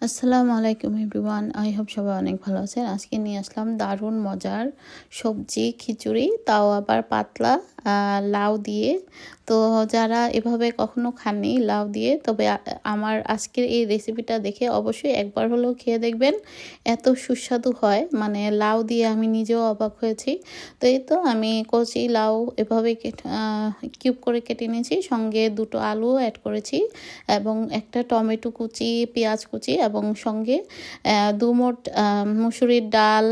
আসসালামু আলাইকুম everyone, I hope সবাই অনেক ভালো আছেন। আজকে নিয়ে আসলাম দারুণ মজার সবজি খিচুড়ি, তাও আবার পাতলা লাউ দিয়ে। তো যারা এভাবে কখনো খাননি লাউ দিয়ে, তবে আমার আজকের এই রেসিপিটা দেখে অবশ্যই একবার হলেও খেয়ে দেখবেন। এত সুস্বাদু হয়, মানে লাউ দিয়ে আমি নিজেও অবাক হয়েছি। তো এই তো আমি কচি লাউ এভাবে কিউব করে কেটে নিয়েছি, সঙ্গে দুটো আলু অ্যাড করেছি এবং একটা টমেটো কুচি, পেঁয়াজ কুচি এবং সঙ্গে দু মোট মুসুরির ডাল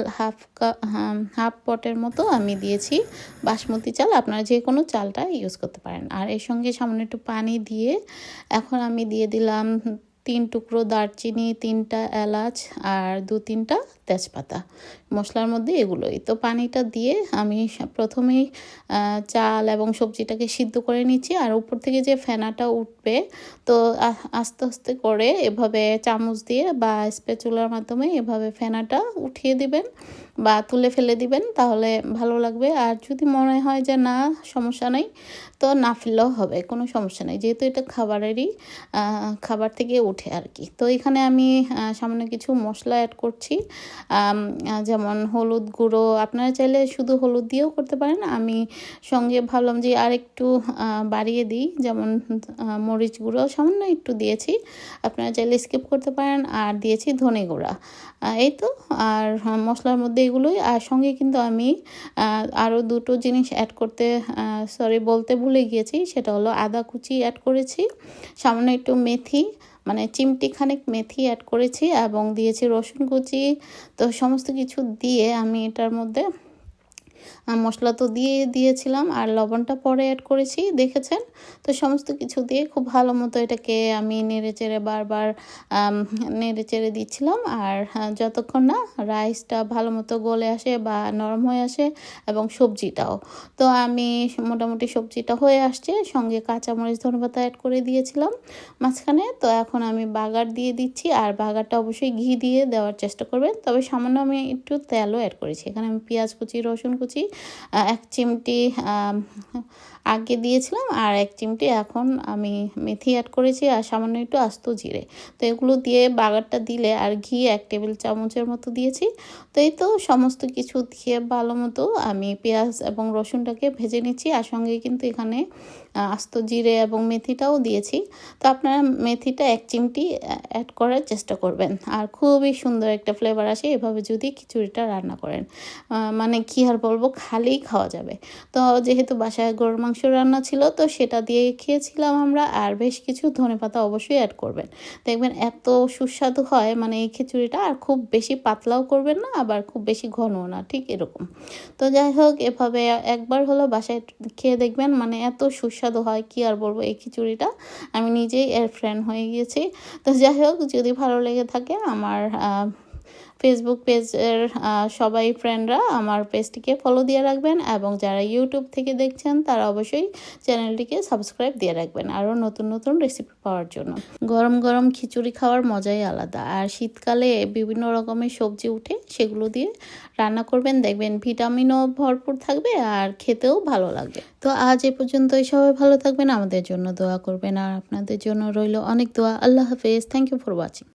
হাফ পটের মতো আমি দিয়েছি বাসমতি চাল। আপনারা যে কোনো চালটা ইউজ করতে পারেন। আর এর সঙ্গে সামান্য একটু পানি দিয়ে এখন আমি দিয়ে দিলাম 3 টুকরো দারচিনি, 3টা এলাচ আর 2-3টা তেজপাতা। মশলার মধ্যে এগুলোই। তো পানিটা দিয়ে আমি প্রথমেই চাল এবং সবজিটাকে সিদ্ধ করে নিচ্ছি। আর উপর থেকে যে ফেনাটা উঠবে, তো আস্তে আস্তে করে এভাবে চামচ দিয়ে বা স্প্যাচুলার মাধ্যমে এভাবে ফেনাটা উঠিয়ে দিবেন বা তুলে ফেলে দিবেন, তাহলে ভালো লাগবে। আর যদি মনে হয় যে না, সমস্যা নেই, তো না ফেললেও হবে, কোনো সমস্যা নেই, যেহেতু এটা খাবার থেকে উঠে আর কি। তো এখানে আমি সামান্য কিছু মশলা অ্যাড করছি, যেমন হলুদ গুঁড়ো। আপনারা চাইলে শুধু হলুদ দিয়েও করতে পারেন। আমি সঙ্গে ভাবলাম যে আর একটু বাড়িয়ে দিই, যেমন মরিচ গুঁড়ো সামান্য একটু দিয়েছি, আপনারা চাইলে স্কিপ করতে পারেন। আর দিয়েছি ধনে গুঁড়া। এই তো। আর মশলার মধ্যে এগুলোই। আর সঙ্গে কিন্তু আমি আরও দুটো জিনিস অ্যাড করতে বলতে ভুলে গিয়েছি, সেটা হলো আদা কুচি অ্যাড করেছি, সামান্য একটু মেথি, মানে চিমটি খানিক মেথি অ্যাড করেছি এবং দিয়েছি রসুন কুচি। তো সমস্ত কিছু দিয়ে আমি এটার মধ্যে মশলা তো দিয়েছিলাম আর লবণটা পরে অ্যাড করেছি, দেখেছেন। তো সমস্ত কিছু দিয়ে খুব ভালো মতো এটাকে আমি বারবার নেড়ে চেড়ে দিচ্ছিলাম। আর যতক্ষণ না রাইসটা ভালো মতো গলে আসে বা নরম হয়ে আসে এবং সবজিটাও। তো আমি মোটামুটি সবজিটা হয়ে আসছে, সঙ্গে কাঁচামরিচ ধনেপাতা অ্যাড করে দিয়েছিলাম মাঝখানে। তো এখন আমি বাগার দিয়ে দিচ্ছি। আর বাগারটা অবশ্যই ঘি দিয়ে দেওয়ার চেষ্টা করবেন, তবে সামান্য আমি একটু তেলও অ্যাড করেছি। এখানে আমি পেঁয়াজ কুচি, রসুন কুচি 1 চিমটি আগে দিয়েছিলাম, আর 1 চিমটি এখন আমি মেথি অ্যাড করেছি, আর সামান্য একটু আস্ত জিরে। তো এগুলো দিয়ে বাগারটা দিলে, আর ঘি 1 টেবিল চামচের মতো দিয়েছি। তো এই তো সমস্ত কিছু দিয়ে ভালো মতো আমি পেঁয়াজ এবং রসুনটাকে ভেজে নিচ্ছি। আর সঙ্গে কিন্তু এখানে আস্ত জিরে এবং মেথিটাও দিয়েছি। তো আপনারা মেথিটা 1 চিমটি অ্যাড করার চেষ্টা করবেন। আর খুবই সুন্দর একটা ফ্লেভার আসে এভাবে যদি খিচুড়িটা রান্না করেন। মানে কি আর বলবো, খালিই খাওয়া যাবে। তো যেহেতু বাসায় গরুর মাংস রান্না ছিল, তো সেটা দিয়ে খেয়েছিলাম আমরা। আর বেশ কিছু ধনেপাতা অবশ্যই অ্যাড করবেন, দেখবেন এত সুস্বাদু হয় মানে এই খিচুড়িটা। আর খুব বেশি পাতলাও করবেন না, আবার খুব বেশি ঘনও না, ঠিক এরকম। তো যাই হোক, এভাবে একবার হলো বাসায় খেয়ে দেখবেন, মানে এত সুস্বাদু হয়, কি আর বলবো। এই খিচুড়িটা আমি নিজেই এর ফ্যান হয়ে গিয়েছি। তো যাই হোক, যদি ভালো লেগে থাকে আমার ফেসবুক পেজের সবাই ফ্রেন্ডরা আমার পেজটিকে ফলো দিয়ে রাখবেন, এবং যারা ইউটিউব থেকে দেখছেন তারা অবশ্যই চ্যানেলটিকে সাবস্ক্রাইব দিয়ে রাখবেন আরও নতুন নতুন রেসিপি পাওয়ার জন্য। গরম গরম খিচুড়ি খাওয়ার মজাই আলাদা। আর শীতকালে বিভিন্ন রকমের সবজি উঠে, সেগুলো দিয়ে রান্না করবেন, দেখবেন ভিটামিনও ভরপুর থাকবে আর খেতেও ভালো লাগবে। তো আজ এ পর্যন্তই। সবাই ভালো থাকবেন, আমাদের জন্য দোয়া করবেন, আর আপনাদের জন্য রইল অনেক দোয়া। আল্লাহ হাফেজ। Thank you for watching.